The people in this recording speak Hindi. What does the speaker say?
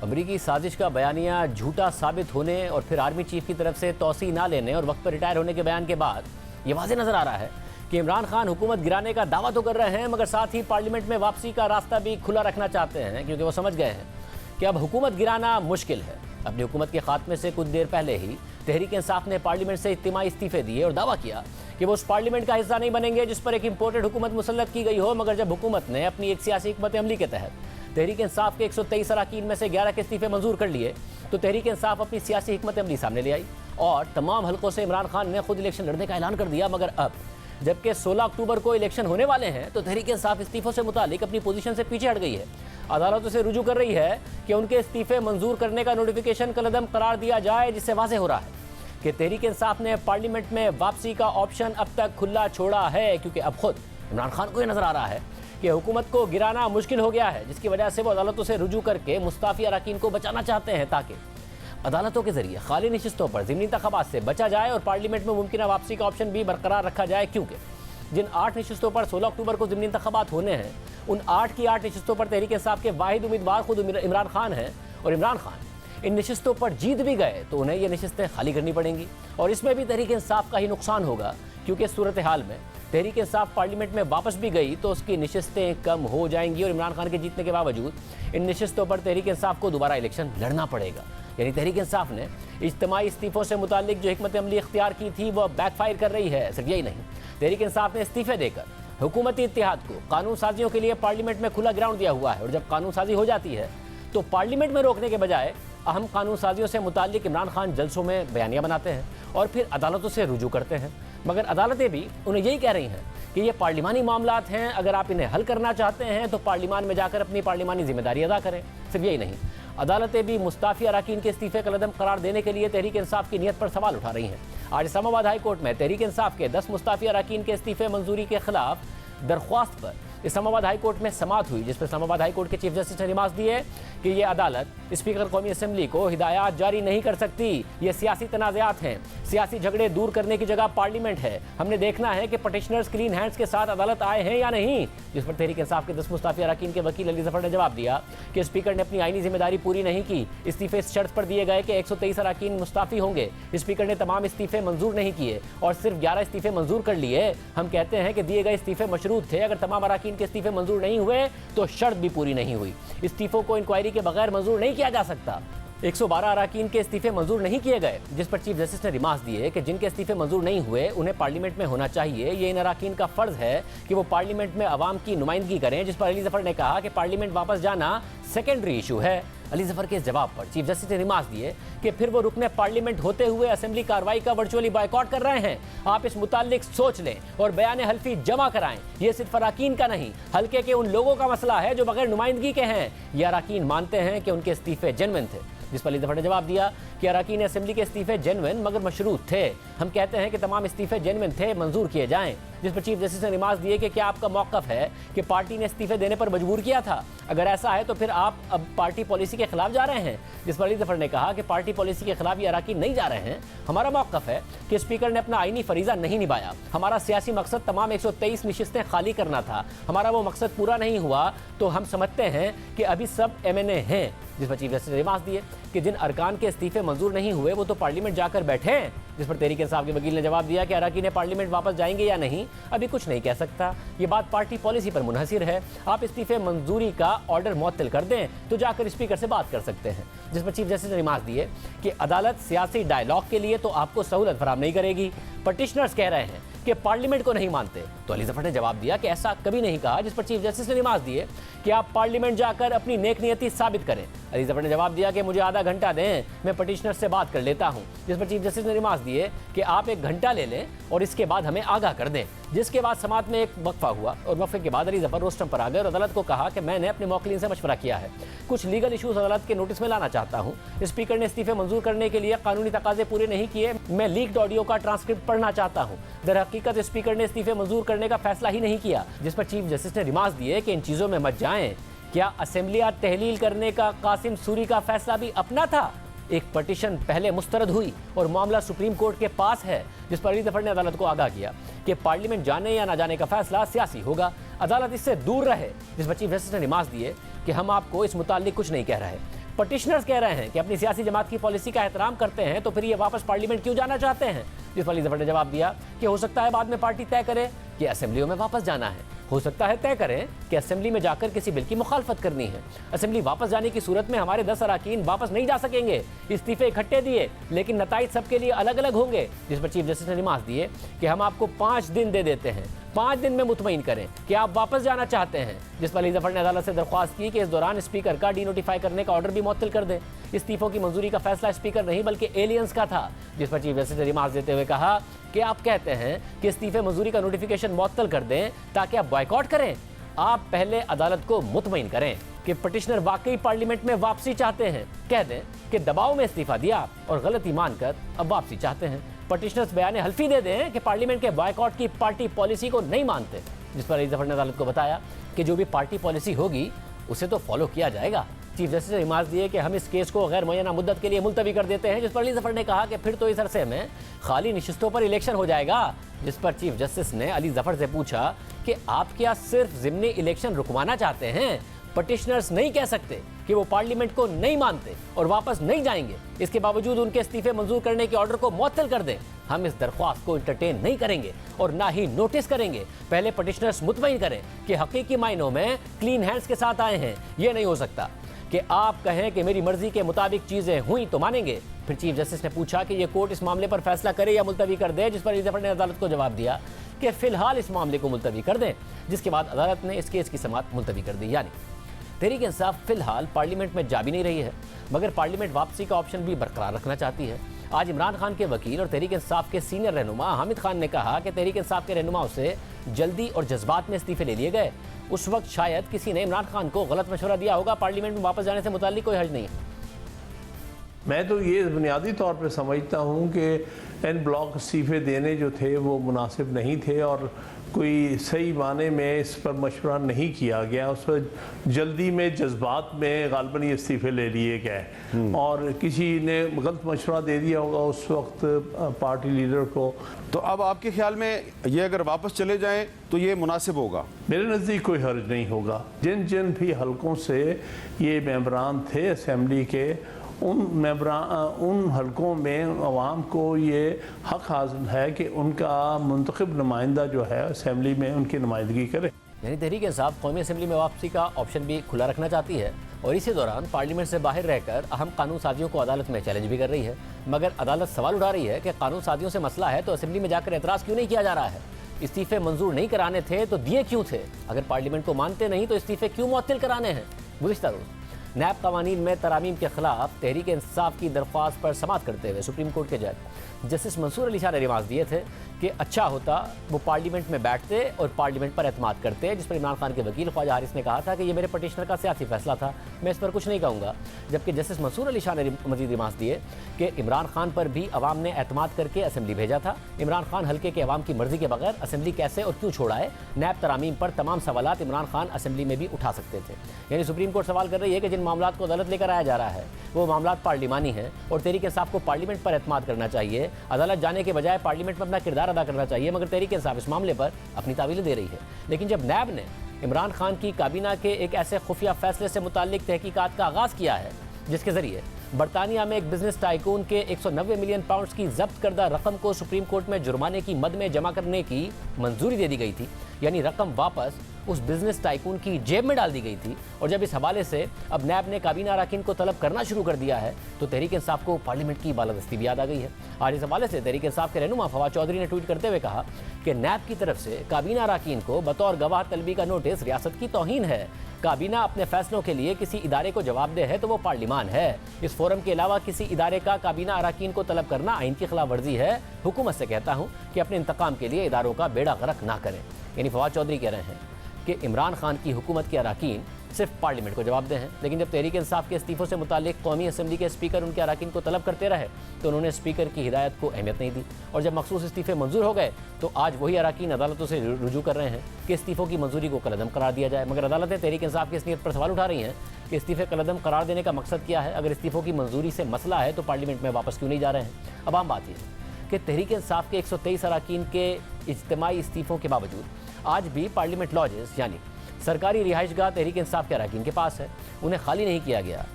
अमरीकी साजिश का बयानिया झूठा साबित होने और फिर आर्मी चीफ की तरफ से तौसी ना लेने और वक्त पर रिटायर होने के बयान के बाद ये वाज़ेह नजर आ रहा है कि इमरान खान हुकूमत गिराने का दावा तो कर रहे हैं, मगर साथ ही पार्लियामेंट में वापसी का रास्ता भी खुला रखना चाहते हैं, क्योंकि वो समझ गए हैं कि अब हुकूमत गिराना मुश्किल है। अपनी हुकूमत के खात्मे से कुछ देर पहले ही तहरीक इंसाफ ने पार्लियामेंट से इज्तिमाई इस्तीफे दिए और दावा किया कि वो उस पार्लियामेंट का हिस्सा नहीं बनेंगे जिस पर एक इंपोर्टेड हुकूमत मुसल्लत की गई हो। मगर जब हुकूमत ने अपनी एक सियासी हिकमत अमली के तहत तहरीक इंसाफ के 123 अरकान में से 11 के इस्तीफे मंजूर कर लिए तो तहरीक इंसाफ अपनी सियासी हिकमत अमली सामने ले आई और तमाम हलकों से इमरान खान ने खुद इलेक्शन लड़ने का ऐलान कर दिया। मगर अब जबकि 16 अक्टूबर को इलेक्शन होने वाले हैं तो तहरीक इंसाफ इस्तीफों से मुतालिक अपनी पोजीशन से पीछे हट गई है। अदालतों से रुजू कर रही है कि उनके इस्तीफे मंजूर करने का नोटिफिकेशन कलअदम करार दिया जाए, जिससे वाज़ेह हो रहा है कि तहरीक इंसाफ ने पार्लियामेंट में वापसी का ऑप्शन अब तक खुला छोड़ा है, क्योंकि अब खुद इमरान खान को यह नजर आ रहा है कि हुकूमत को गिराना मुश्किल हो गया है, जिसकी वजह से वो अदालतों से रुजू करके मुस्ताफी अरकान को बचाना चाहते हैं ताकि अदालतों के जरिए खाली नशिस्तों पर ज़िमनी इंतखाबात से बचा जाए और पार्लियामेंट में मुमकिन वापसी का ऑप्शन भी बरकरार रखा जाए। क्योंकि जिन 8 नशिस्तों पर 16 अक्टूबर को ज़िमनी इंतखाबात होने हैं, उन 8 की 8 नशिस्तों पर तहरीक इंसाफ के वाहिद उम्मीदवार खुद इमरान खान हैं और इमरान खान इन नशिस्तों पर जीत भी गए तो उन्हें ये नशिस्तें खाली करनी पड़ेंगी और इसमें भी तहरीक इंसाफ का ही नुकसान होगा, क्योंकि इस सूरत हाल में तहरीक इंसाफ पार्लियामेंट में वापस भी गई तो उसकी नशिस्तें कम हो जाएंगी और इमरान खान के जीतने के बावजूद इन नशिस्तों पर तहरीक इंसाफ को दोबारा इलेक्शन लड़ना पड़ेगा। यानी तहरीक इंसाफ ने इज्तिमाई इस्तीफों से मुतालिक जो हिकमत अमली इख्तियार की थी वह बैकफायर कर रही है। सिर्फ यही नहीं, तहरीक इंसाफ ने इस्तीफे देकर हुकूमती इत्तेहाद को कानून साजियों के लिए पार्लियामेंट में खुला ग्राउंड दिया हुआ है और जब कानून साजी हो जाती है तो पार्लियामेंट में रोकने के बजाय अहम कानून साजियों से मुतालिक इमरान खान जलसों में बयानियाँ बनाते हैं और फिर अदालतों से रुजू करते हैं। मगर अदालतें भी उन्हें यही कह रही हैं कि ये पार्लिमानी मामलात हैं, अगर आप इन्हें हल करना चाहते हैं तो पार्लिमान में जाकर अपनी पार्लिमानी जिम्मेदारी अदा करें। सिर्फ यही नहीं, अदालतें भी मुस्ताफी अरकान के इस्तीफे कलअदम करार देने के लिए तहरीक इंसाफ की नीयत पर सवाल उठा रही हैं। आज इस्लामाबाद हाई कोर्ट में तहरीक इंसाफ के 10 मुस्ताफी अरकान के इस्तीफे मंजूरी के खिलाफ दरख्वास्त पर इस्लामाबाद हाई कोर्ट में समाअत हुई, जिस पर इस्लामाबाद हाई कोर्ट के चीफ जस्टिस ने रिमार्क्स दिए कि ये अदालत स्पीकर कौमी असम्बली को हिदायत जारी नहीं कर सकती। ये सियासी तनाज़ात हैं, सियासी झगड़े दूर करने की जगह पार्लियामेंट है। हमने देखना है कि पटिशनर्स क्लीन हैंड्स के साथ अदालत आए हैं या नहीं। जिस पर तहरीक इंसाफ के 10 मुस्ताफी अरकान के वकील अली जफर ने जवाब दिया कि स्पीकर ने अपनी आईनी जिम्मेदारी पूरी नहीं की। इस्तीफे इस शर्त पर दिए गए कि 123 अरकान मुस्ताफी होंगे। स्पीकर ने तमाम इस्तीफे मंजूर नहीं किए और सिर्फ 11 इस्तीफे मंजूर कर लिए। हम कहते हैं कि दिए गए इस्तीफे मशरूत थे, अगर तमाम अरकान के इस्तीफे मंजूर नहीं हुए तो शर्त भी पूरी नहीं हुई। इस्तीफों को इंक्वायरी के बगैर मंजूर नहीं किया जा सकता। 112 अरकान के इस्तीफे मंजूर नहीं किए गए, जिस पर चीफ जस्टिस ने रिमार्क्स दिए कि जिनके इस्तीफे मंजूर नहीं हुए उन्हें पार्लियामेंट में होना चाहिए। ये इन अरकान का फर्ज है कि वो पार्लियामेंट में अवाम की नुमाइंदगी करें। जिस पर अली जफर ने कहा कि पार्लियामेंट वापस जाना सेकेंडरी इशू है। अली जफर के जवाब पर चीफ जस्टिस ने रिमार्क्स दिए कि फिर वो रुकने पार्लियामेंट होते हुए असेंबली कार्रवाई का वर्चुअली बॉयकॉट कर रहे हैं। आप इस मुताल्लिक सोच लें और बयान हल्फी जमा कराएं। ये सिर्फ अरकान का नहीं, हल्के के उन लोगों का मसला है जो बगैर नुमाइंदगी के हैं। ये अरकान मानते हैं कि उनके इस्तीफे जेन्युइन थे। जिस पर अली जफर ने जवाब दिया कि अरकान असेंबली के इस्तीफे जेन्युइन मगर मशरूत थे। हम कहते हैं कि तमाम इस्तीफे जेन्युइन थे, मंजूर किए जाएं। जिस पर चीफ जस्टिस ने रिमार्क्स दिए कि क्या आपका मौक़िफ़ है कि पार्टी ने इस्तीफे देने पर मजबूर किया था? अगर ऐसा है तो फिर आप अब पार्टी पॉलिसी के खिलाफ जा रहे हैं। जिस पर अली जफर ने कहा कि पार्टी पॉलिसी के खिलाफ ये अरकान नहीं जा रहे हैं। हमारा मौक़िफ़ है कि स्पीकर ने अपना आईनी फरीज़ा नहीं निभाया। हमारा सियासी मकसद तमाम 123 नशिस्तें खाली करना था। हमारा वो मकसद पूरा नहीं हुआ तो हम समझते हैं कि अभी सब MNA हैं। जिस पर चीफ जस्टिस ने रिमार्क्स दिए कि जिन अरकान के इस्तीफे मंजूर नहीं हुए वो तो पार्लियामेंट जाकर बैठे हैं। जिस पर तहरीक इंसाफ के वकील ने जवाब दिया कि अरकान पार्लियामेंट वापस जाएंगे या नहीं अभी कुछ नहीं कह सकता। ये बात पार्टी पॉलिसी पर मुनहसिर है। आप इस्तीफे मंजूरी का ऑर्डर मुअत्तल कर दें तो जाकर स्पीकर से बात कर सकते हैं। जिस पर चीफ जस्टिस ने रिमार्क्स दिए कि अदालत सियासी डायलॉग के लिए तो आपको सहूलत फराहम नहीं करेगी। पटिशनर्स कह रहे हैं कि पार्लियामेंट को नहीं मानते, तो अली जफर ने जवाब दिया कि ऐसा कभी नहीं कहा। जिस पर चीफ जस्टिस ने रिमार्क्स दिए कि आप पार्लियामेंट जाकर अपनी नेक नियति साबित करें। अली जफर ने जवाब दिया कि मुझे आधा घंटा दें, मैं पटिशनर से बात कर लेता हूं। जिस पर चीफ जस्टिस ने रिमार्क्स दिए कि आप 1 घंटा ले लें और इसके बाद हमें आगाह कर दें। जिसके बाद समाअत में एक वक्फा हुआ और वक्फे के बाद अली जफर रोस्टम पर आ गए और अदालत को कहा कि मैंने अपने मौकलीन से मशवरा किया है, कुछ लीगल इशूज अदालत के नोटिस में लाना चाहता हूँ। स्पीकर ने इस्तीफे मंजूर करने के लिए कानूनी तकाजे पूरे नहीं किए। मैं लीक्ड ऑडियो का ट्रांसक्रिप्ट पढ़ना चाहता हूँ। दर हकीकत स्पीकर ने इस्तीफे मंजूर करने का फैसला ही नहीं किया। जिस पर चीफ जस्टिस ने रिमार्क्स दिए कि इन चीज़ों में मत जाएं। क्या असेंबलियाँ तहलील करने का कासिम सूरी का फैसला भी अपना था? एक पटिशन पहले मुस्तरद हुई और मामला सुप्रीम कोर्ट के पास है। जिस पर अली जफर ने अदालत को आगाह किया कि पार्लियामेंट जाने या ना जाने का फैसला सियासी होगा, अदालत इससे दूर रहे। जिस पर चीफ जस्टिस ने रिमार्क्स दिए कि हम आपको इस मुताल्लिक कुछ नहीं कह रहे। पटिशनर्स कह रहे हैं कि अपनी सियासी जमात की पॉलिसी का एहतराम करते हैं तो फिर ये वापस पार्लियामेंट क्यों जाना चाहते हैं। जिस पर अली जफर ने जवाब दिया कि हो सकता है बाद में पार्टी तय करे कि असेंबलियों में वापस जाना है, हो सकता है तय करें कि असेंबली में जाकर किसी बिल की मुखालफत करनी है। असेंबली वापस जाने की सूरत में हमारे 10 अरकान वापस नहीं जा सकेंगे। इस्तीफे इकट्ठे दिए लेकिन नताइज सबके लिए अलग अलग होंगे। जिस पर चीफ जस्टिस ने रिमार्क दिए कि हम आपको 5 दिन दे देते हैं, 5 दिन में मुतमईन करें कि आप वापस जाना चाहते हैं। जिस पर अली जफर ने अदालत से दरख्वास्त की कि इस दौरान स्पीकर का डीनोटिफाई करने का ऑर्डर भी मुअत्तल कर दे। इस्तीफों की मंजूरी का फैसला स्पीकर नहीं बल्कि एलियंस का था। जिस पर चीफ जस्टिस ने रिमार्क देते हुए कहा कि आप कहते हैं कि इस्तीफे मंजूरी का नोटिफिकेशन मुअत्तल कर दें ताकि आप बॉयकॉट करें। आप पहले अदालत को मुतमईन करें कि पटिशनर वाकई पार्लियामेंट में वापसी चाहते हैं। कह दें कि दबाव में इस्तीफा दिया और गलती मानकर अब वापसी चाहते हैं। पटिशनर्स बयान हल्फी दे दें कि पार्लियामेंट के बॉयकॉट की पार्टी पॉलिसी को नहीं मानते। जिस पर अली जफर ने अदालत को बताया कि जो भी पार्टी पॉलिसी होगी उसे तो फॉलो किया जाएगा। चीफ जस्टिस ने रिमार्क दिए कि हम इस केस को गैर मुअय्यना मुद्दत के लिए मुलतवी कर देते हैं। जिस पर अली जफर ने कहा कि फिर तो इस अरसे में खाली नशिस्तों पर इलेक्शन हो जाएगा। जिस पर चीफ जस्टिस ने अली जफर से पूछा कि आप क्या सिर्फ ज़िमनी इलेक्शन रुकवाना चाहते हैं? पटिशनर्स नहीं कह सकते कि वो पार्लियामेंट को नहीं मानते और वापस नहीं जाएंगे, इसके बावजूद उनके इस्तीफे मंजूर करने के ऑर्डर को मुअत्तल कर दें। हम इस दरख्वास्त को इंटरटेन नहीं करेंगे और ना ही नोटिस करेंगे। पहले पटिशनर्स मुतमईन करें कि हकीकी मायनों में क्लीन हैंड्स के साथ आए हैं। ये नहीं हो सकता कि आप कहें कि मेरी मर्जी के मुताबिक चीज़ें हुई तो मानेंगे। फिर चीफ जस्टिस ने पूछा कि ये कोर्ट इस मामले पर फैसला करे या मुलतवी कर दे। जिस पर अली जफर ने अदालत को जवाब दिया कि फिलहाल इस मामले को मुलतवी कर दें। जिसके बाद अदालत ने इस केस की समाअत मुलतवी कर दी। यानी तहरीक इंसाफ फिलहाल पार्लियामेंट में जा भी नहीं रही है मगर पार्लियामेंट वापसी का ऑप्शन भी बरकरार रखना चाहती है। आज इमरान खान के वकील और तहरीक इंसाफ के सीनियर रहनुमा हामिद खान ने कहा कि तहरीक इंसाफ के रहनुमाओं से जल्दी और जज्बात में इस्तीफे ले लिए गए। उस वक्त शायद किसी ने इमरान खान को गलत मशवरा दिया होगा। पार्लियामेंट में वापस जाने से मुताल्लिक कोई हर्ज नहीं है। मैं तो ये बुनियादी तौर पर समझता हूँ कि एन ब्लॉक इस्तीफे देने जो थे वो मुनासिब नहीं थे और कोई सही माने में इस पर मशवरा नहीं किया गया। उस पर जल्दी में जज्बात में गालबन ये इस्तीफे ले लिए गए और किसी ने गलत मशवरा दे दिया होगा उस वक्त पार्टी लीडर को। तो अब आपके ख्याल में ये अगर वापस चले जाएं तो ये मुनासिब होगा? मेरे नज़दीक कोई हर्ज नहीं होगा। जिन जिन भी हलकों से ये मेंबरान थे असेंबली के, उन हलकों में अवाम को ये हक हासिल है कि उनका मुंतखब नुमाइंदा जो है असेंबली में उनकी नुमाइंदगी करे। यानी तहरीक इंसाफ कौमी असेंबली में वापसी का ऑप्शन भी खुला रखना चाहती है और इसी दौरान पार्लियामेंट से बाहर रहकर अहम कानून साजियों को अदालत में चैलेंज भी कर रही है। मगर अदालत सवाल उठा रही है कि कानून साजियों से मसला है तो असेंबली में जाकर एतराज़ क्यों नहीं किया जा रहा है? इस्तीफे मंजूर नहीं कराने थे तो दिए क्यों थे? अगर पार्लियामेंट को मानते नहीं तो इस्तीफे क्यों मुअत्तल कराने हैं? गुज़िश्ता रोज़ नैब कवानीन में तरामीम के खिलाफ तहरीक इंसाफ की दरख्वास्त पर समाअत करते हुए सुप्रीम कोर्ट के जज जस्टिस मंसूर अली शाह ने रिमार्क दिए थे कि अच्छा होता वो पार्लियामेंट में बैठते और पार्लियामेंट पर एतमाद करते। जिस पर इमरान खान के वकील ख्वाजा हारिस ने कहा था कि ये मेरे पटिशनर का सियासी फैसला था, मैं इस पर कुछ नहीं कहूँगा। जबकि जस्टिस मंसूर अली शाह ने मजीद रिमार्क दिए कि इमरान खान पर भी अवाम ने एतमाद करके असेंबली भेजा था। इमरान खान हल्के के अवाम की मर्जी के बगैर असेंबली कैसे और क्यों छोड़ाए? नैब तरामीम पर तमाम सवालात इमरान खान असेंबली में भी उठा सकते थे। यानी सुप्रीम कोर्ट सवाल कर रही है कि जिन मामलात को अदालत लेकर आया जा रहा है वो मामलात पार्लिमानी है और तहरीक इंसाफ को पार्लियामेंट पर एतमाद करना चाहिए। अदालत जाने के बजाय पार्लियामेंट में अपना किरदार अदा करना चाहिए। मगर तहरीक इंसाफ इस मामले पर अपनी तावीलें दे रही है। लेकिन जब नैब ने इमरान खान की काबीना के एक ऐसे खुफिया फैसले से मुताल्लिक तहकीकात का आगाज़ किया है जिसके जरिए बरतानिया में एक बिजनेस टाइकून के 190 मिलियन पाउंड्स की जब्त करदा रकम को सुप्रीम कोर्ट में जुर्माने की मद में जमा करने की मंजूरी दे दी गई थी, यानी रकम वापस उस बिजनेस टाइकून की जेब में डाल दी गई थी। और जब इस हवाले से अब नैब ने काबीना अरकान को तलब करना शुरू कर दिया है तो तहरीक इंसाफ को पार्लियामेंट की बालादस्ती भी याद आ गई है। आज इस हवाले से तहरीक इंसाफ के रहनुमा फवाद चौधरी ने ट्वीट करते हुए कहा कि नैब की तरफ से काबीना अरकान को बतौर गवाह तलबी का नोटिस रियासत की तौहीन है। काबीना अपने फैसलों के लिए किसी इदारे को जवाबदेह है तो वो पार्लियामान है। इस फोरम के अलावा किसी इदारे का काबीना अरकान को तलब करना आइन की खिलाफ वर्जी है। हुकूमत से कहता हूँ कि अपने इंतकाम के लिए इदारों का बेड़ा गर्क ना करें। यानी फवाद चौधरी कह रहे हैं कि इमरान खान की हुकूमत के अरकान सिर्फ पार्लियामेंट को जवाबदेह हैं। लेकिन जब तहरीक इंसाफ के इस्तीफों से मुताल्लिक कौमी असेंबली के स्पीकर उनके अरकान को तलब करते रहे तो उन्होंने स्पीकर की हिदायत को अहमियत नहीं दी। और जब मखसूस इस्तीफे मंजूर हो गए तो आज वही अरकान अदालतों से रुजू कर रहे हैं कि इस्तीफों की मंजूरी को कलअदम करार दिया जाए। मगर अदालतें तहरीक इंसाफ की इस नीयत पर सवाल उठा रही हैं कि इस्तीफे कलअदम करार देने का मकसद क्या है? अगर इस्तीफों की मंजूरी से मसला है तो पार्लियामेंट में वापस क्यों नहीं जा रहे हैं? अब आम बात यह है कि तहरीक इंसाफ के 123 अरकान के इज्तिमाई इस्तीफों के बावजूद आज भी पार्लियामेंट लॉजेस यानी सरकारी रिहाइशगाह तहरीक इंसाफ के अरकान के पास है, उन्हें खाली नहीं किया गया।